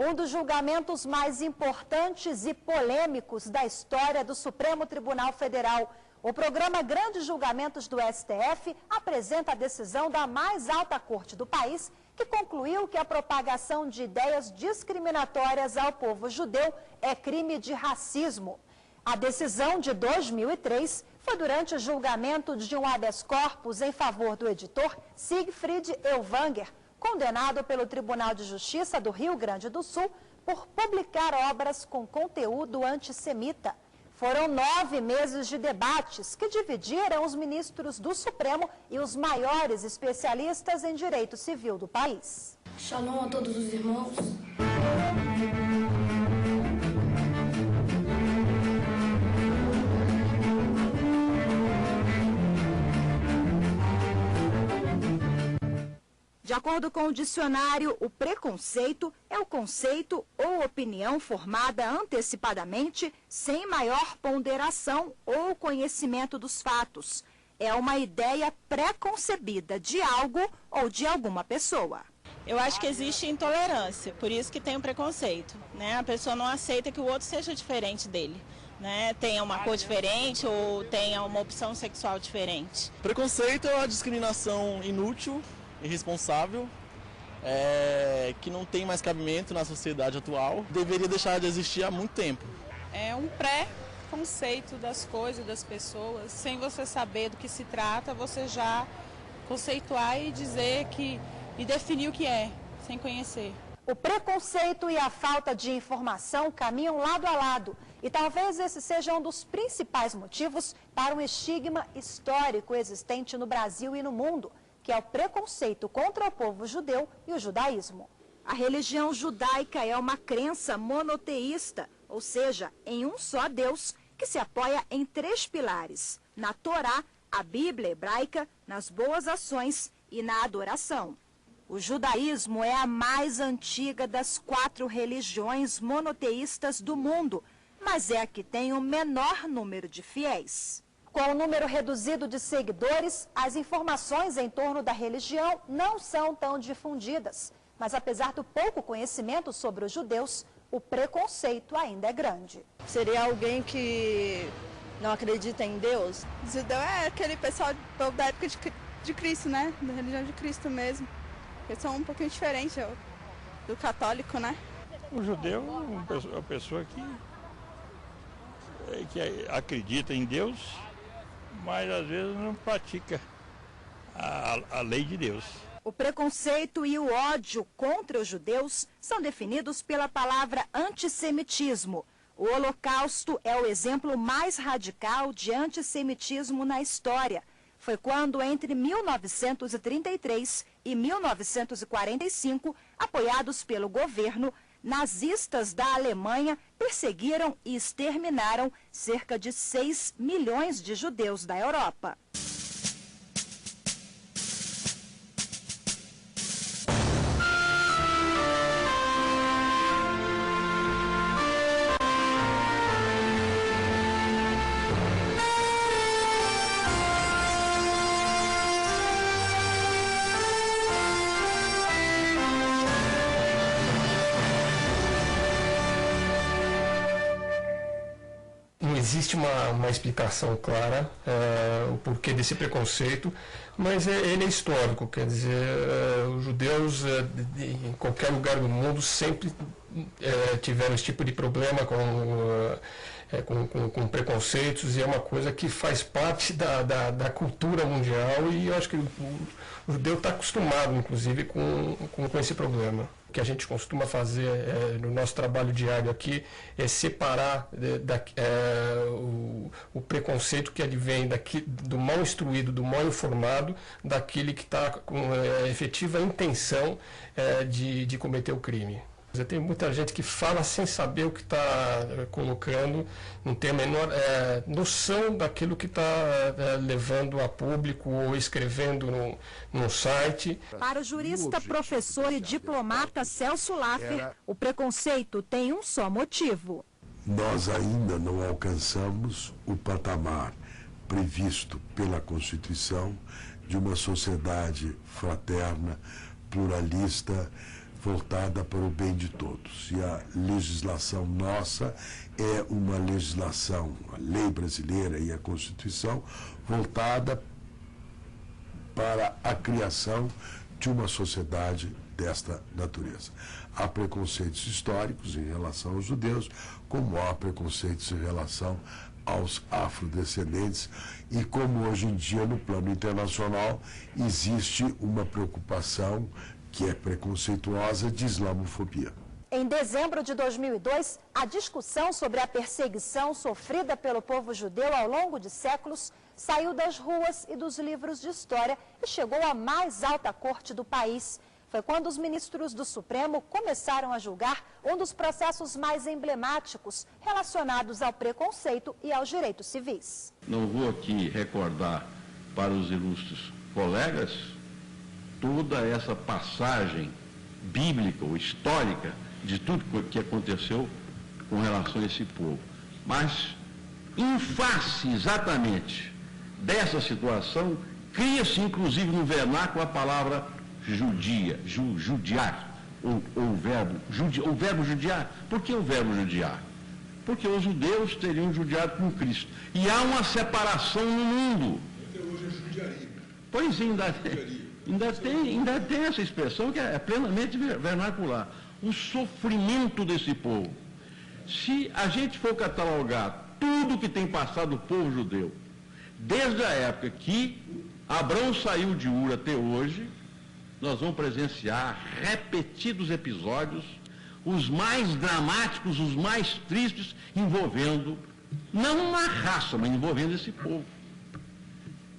Um dos julgamentos mais importantes e polêmicos da história do Supremo Tribunal Federal. O programa Grandes Julgamentos do STF apresenta a decisão da mais alta corte do país, que concluiu que a propagação de ideias discriminatórias ao povo judeu é crime de racismo. A decisão de 2003 foi durante o julgamento de um habeas corpus em favor do editor Siegfried Ellwanger, condenado pelo Tribunal de Justiça do Rio Grande do Sul por publicar obras com conteúdo antissemita. Foram 9 meses de debates que dividiram os ministros do Supremo e os maiores especialistas em direito civil do país. Shalom a todos os irmãos. De acordo com o dicionário, o preconceito é o conceito ou opinião formada antecipadamente, sem maior ponderação ou conhecimento dos fatos. É uma ideia pré-concebida de algo ou de alguma pessoa. Eu acho que existe intolerância, por isso que tem o preconceito, né? A pessoa não aceita que o outro seja diferente dele, né? Tenha uma cor diferente ou tenha uma opção sexual diferente. Preconceito é uma discriminação inútil, irresponsável, que não tem mais cabimento na sociedade atual, deveria deixar de existir há muito tempo. É um pré-conceito das coisas, das pessoas, sem você saber do que se trata, você já conceituar e dizer e definir o que é, sem conhecer. O preconceito e a falta de informação caminham lado a lado, e talvez esse seja um dos principais motivos para um estigma histórico existente no Brasil e no mundo, que é o preconceito contra o povo judeu e o judaísmo. A religião judaica é uma crença monoteísta, ou seja, em um só Deus, que se apoia em 3 pilares: na Torá, a Bíblia hebraica, nas boas ações e na adoração. O judaísmo é a mais antiga das 4 religiões monoteístas do mundo, mas é a que tem o menor número de fiéis. Com o número reduzido de seguidores, as informações em torno da religião não são tão difundidas. Mas apesar do pouco conhecimento sobre os judeus, o preconceito ainda é grande. Seria alguém que não acredita em Deus? Judeu é aquele pessoal da época de Cristo, né? Da religião de Cristo mesmo. Eles são um pouquinho diferentes do católico, né? O judeu é uma pessoa que acredita em Deus, mas às vezes não pratica a lei de Deus. O preconceito e o ódio contra os judeus são definidos pela palavra antissemitismo. O Holocausto é o exemplo mais radical de antissemitismo na história. Foi quando, entre 1933 e 1945, apoiados pelo governo, nazistas da Alemanha perseguiram e exterminaram cerca de 6 milhões de judeus da Europa. Existe uma explicação clara, o porquê desse preconceito, mas ele é histórico, quer dizer, os judeus em qualquer lugar do mundo sempre tiveram esse tipo de problema com preconceitos, e é uma coisa que faz parte da cultura mundial, e eu acho que o judeu está acostumado, inclusive, com esse problema. O que a gente costuma fazer no nosso trabalho diário aqui é separar o preconceito que advém do mal instruído, do mal informado, daquele que está com efetiva intenção de cometer o crime. Tem muita gente que fala sem saber o que está colocando, não tem a menor noção daquilo que está levando a público ou escrevendo no site. Para o jurista, professor e diplomata Celso Laffer, o preconceito tem um só motivo. Nós ainda não alcançamos o patamar previsto pela Constituição de uma sociedade fraterna, pluralista, voltada para o bem de todos. E a legislação nossa é uma legislação, a lei brasileira e a Constituição, voltada para a criação de uma sociedade desta natureza. Há preconceitos históricos em relação aos judeus, como há preconceitos em relação aos afrodescendentes, e como hoje em dia, no plano internacional, existe uma preocupação que é preconceituosa de islamofobia. Em dezembro de 2002, a discussão sobre a perseguição sofrida pelo povo judeu ao longo de séculos saiu das ruas e dos livros de história e chegou à mais alta corte do país. Foi quando os ministros do Supremo começaram a julgar um dos processos mais emblemáticos relacionados ao preconceito e aos direitos civis. Não vou aqui recordar para os ilustres colegas toda essa passagem bíblica ou histórica de tudo que aconteceu com relação a esse povo. Mas, em face exatamente dessa situação, cria-se inclusive no vernáculo a palavra judiar, o verbo judiar. Por que o verbo judiar? Porque os judeus teriam judiado com Cristo. E há uma separação no mundo. Até hoje é judiaria. Pois ainda tem essa expressão que é plenamente vernacular. O sofrimento desse povo. Se a gente for catalogar tudo que tem passado o povo judeu, desde a época que Abraão saiu de Ur até hoje, nós vamos presenciar repetidos episódios, os mais dramáticos, os mais tristes, envolvendo, não uma raça, mas envolvendo esse povo.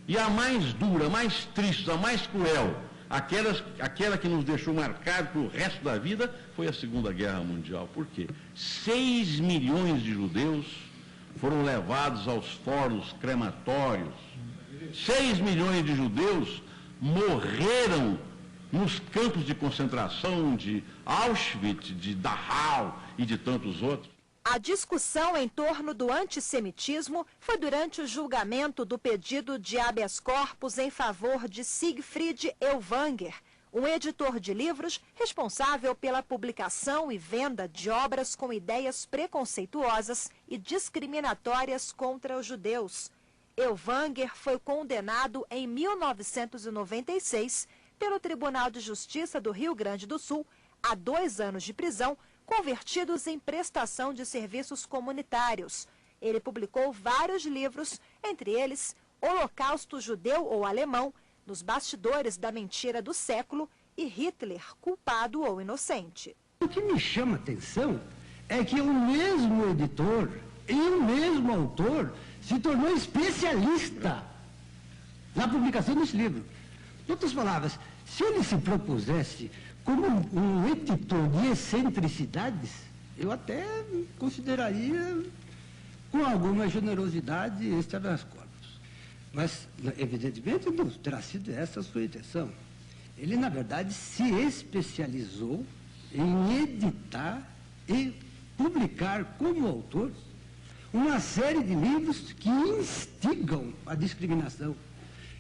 E a mais dura, a mais triste, a mais cruel, aquela que nos deixou marcado para o resto da vida, foi a Segunda Guerra Mundial. Por quê? 6 milhões de judeus foram levados aos fornos crematórios. 6 milhões de judeus morreram nos campos de concentração de Auschwitz, de Dachau e de tantos outros. A discussão em torno do antissemitismo foi durante o julgamento do pedido de habeas corpus em favor de Siegfried Ellwanger, um editor de livros responsável pela publicação e venda de obras com ideias preconceituosas e discriminatórias contra os judeus. Ellwanger foi condenado em 1996 pelo Tribunal de Justiça do Rio Grande do Sul a 2 anos de prisão, convertidos em prestação de serviços comunitários. Ele publicou vários livros, entre eles Holocausto Judeu ou Alemão, Nos Bastidores da Mentira do Século e Hitler, Culpado ou Inocente. O que me chama a atenção é que o mesmo editor e o mesmo autor se tornou especialista na publicação desse livro. Em outras palavras, se ele se propusesse como um editor de excentricidades, eu até consideraria com alguma generosidade esse habeas corpus. Mas, evidentemente, não terá sido essa a sua intenção. Ele, na verdade, se especializou em editar e publicar como autor uma série de livros que instigam a discriminação.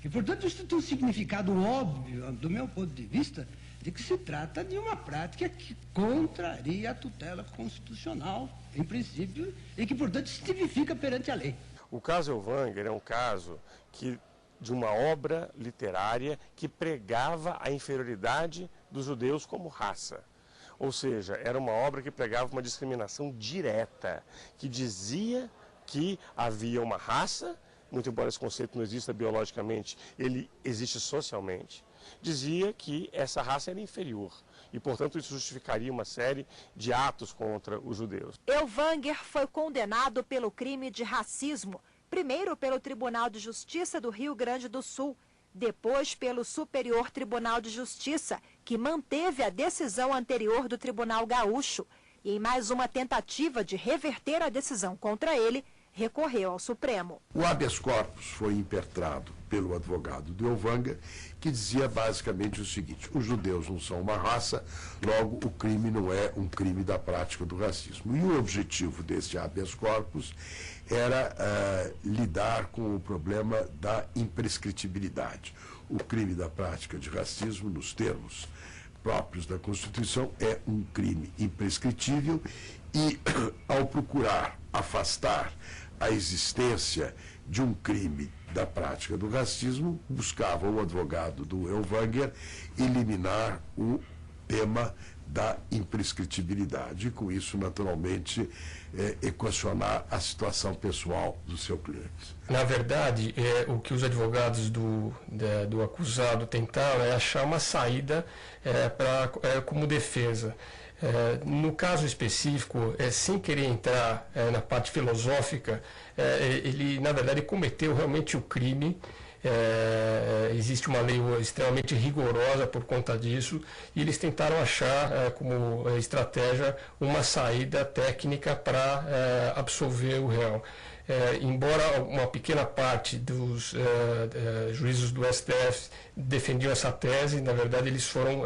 E, portanto, isso tem um significado óbvio, do meu ponto de vista, de que se trata de uma prática que contraria a tutela constitucional, em princípio, e que, portanto, se tipifica perante a lei. O caso Ellwanger é um caso de uma obra literária que pregava a inferioridade dos judeus como raça. Ou seja, era uma obra que pregava uma discriminação direta, que dizia que havia uma raça, muito embora esse conceito não exista biologicamente, ele existe socialmente, dizia que essa raça era inferior e, portanto, isso justificaria uma série de atos contra os judeus. Ellwanger foi condenado pelo crime de racismo, primeiro pelo Tribunal de Justiça do Rio Grande do Sul, depois pelo Superior Tribunal de Justiça, que manteve a decisão anterior do Tribunal Gaúcho, e em mais uma tentativa de reverter a decisão contra ele, recorreu ao Supremo. O habeas corpus foi impetrado pelo advogado do Ellwanger, que dizia basicamente o seguinte: os judeus não são uma raça, logo o crime não é um crime da prática do racismo. E o objetivo desse habeas corpus era lidar com o problema da imprescritibilidade. O crime da prática de racismo, nos termos próprios da Constituição, é um crime imprescritível e, ao procurar afastar a existência de um crime da prática do racismo, buscava o advogado do Elvanger eliminar o tema da imprescritibilidade e, com isso, naturalmente, equacionar a situação pessoal do seu cliente. Na verdade, o que os advogados do acusado tentaram é achar uma saída como defesa. No caso específico, sem querer entrar na parte filosófica, ele, na verdade, cometeu realmente o crime. Existe uma lei extremamente rigorosa por conta disso, e eles tentaram achar como estratégia uma saída técnica para absolver o réu. Embora uma pequena parte dos juízes do STF defendiam essa tese, na verdade eles foram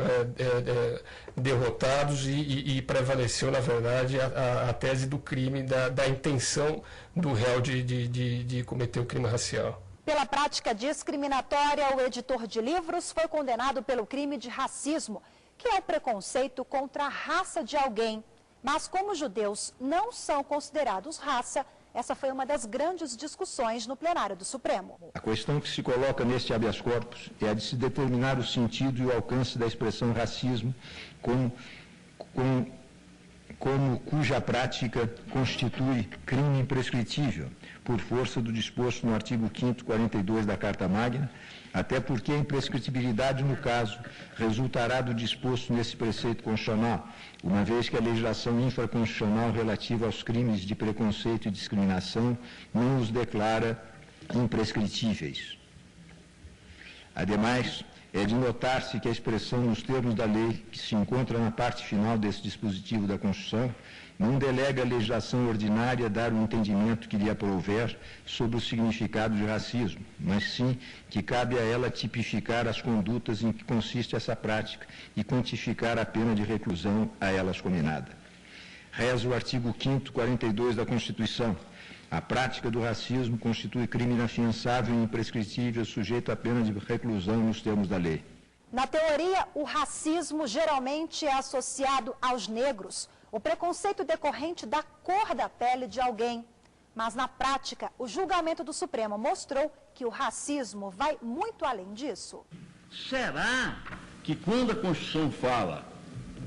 derrotados e prevaleceu, na verdade, a tese do crime, da intenção do réu de cometer o crime racial. Pela prática discriminatória, o editor de livros foi condenado pelo crime de racismo, que é o preconceito contra a raça de alguém. Mas como os judeus não são considerados raça, essa foi uma das grandes discussões no plenário do Supremo. A questão que se coloca neste habeas corpus é a de se determinar o sentido e o alcance da expressão racismo cuja prática constitui crime imprescritível, por força do disposto no artigo 5º, 42 da Carta Magna, até porque a imprescritibilidade, no caso, resultará do disposto nesse preceito constitucional, uma vez que a legislação infraconstitucional relativa aos crimes de preconceito e discriminação não os declara imprescritíveis. Ademais, é de notar-se que a expressão nos termos da lei, que se encontra na parte final desse dispositivo da Constituição, não delega à legislação ordinária dar o entendimento que lhe aprouver sobre o significado de racismo, mas sim que cabe a ela tipificar as condutas em que consiste essa prática e quantificar a pena de reclusão a elas combinada. Reza o artigo 5º, 42 da Constituição. A prática do racismo constitui crime inafiançável e imprescritível, sujeito à pena de reclusão nos termos da lei. Na teoria, o racismo geralmente é associado aos negros, o preconceito decorrente da cor da pele de alguém. Mas na prática, o julgamento do Supremo mostrou que o racismo vai muito além disso. Será que quando a Constituição fala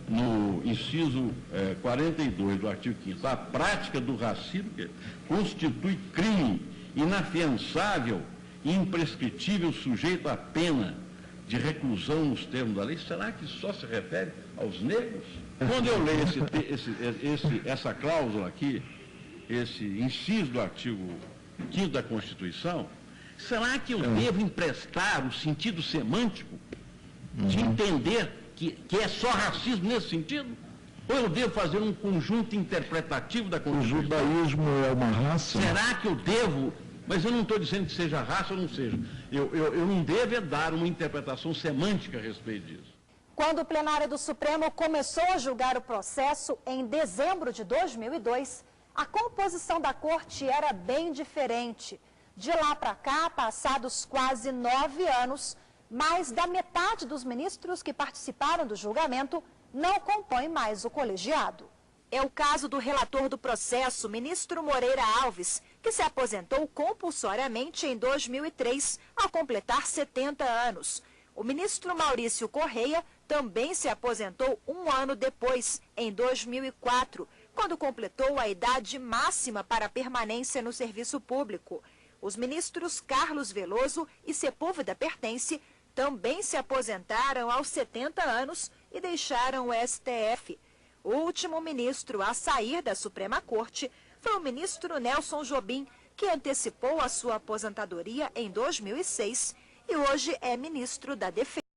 no inciso 42 do artigo 5º, a prática do racismo constitui crime inafiançável e imprescritível sujeito à pena de reclusão nos termos da lei, será que só se refere aos negros? Quando eu leio essa cláusula aqui, esse inciso do artigo 5º da Constituição, será que eu devo emprestar o sentido semântico de entender que é só racismo nesse sentido? Ou eu devo fazer um conjunto interpretativo da Constituição? O judaísmo é uma raça? Será que eu devo? Mas eu não estou dizendo que seja raça ou não seja. Eu não devo dar uma interpretação semântica a respeito disso. Quando o plenário do Supremo começou a julgar o processo em dezembro de 2002, a composição da corte era bem diferente. De lá para cá, passados quase 9 anos, mais da metade dos ministros que participaram do julgamento não compõem mais o colegiado. É o caso do relator do processo, ministro Moreira Alves, que se aposentou compulsoriamente em 2003, ao completar 70 anos. O ministro Maurício Correia também se aposentou um ano depois, em 2004, quando completou a idade máxima para permanência no serviço público. Os ministros Carlos Veloso e Sepúlveda Pertence também se aposentaram aos 70 anos e deixaram o STF. O último ministro a sair da Suprema Corte foi o ministro Nelson Jobim, que antecipou a sua aposentadoria em 2006 e hoje é ministro da Defesa.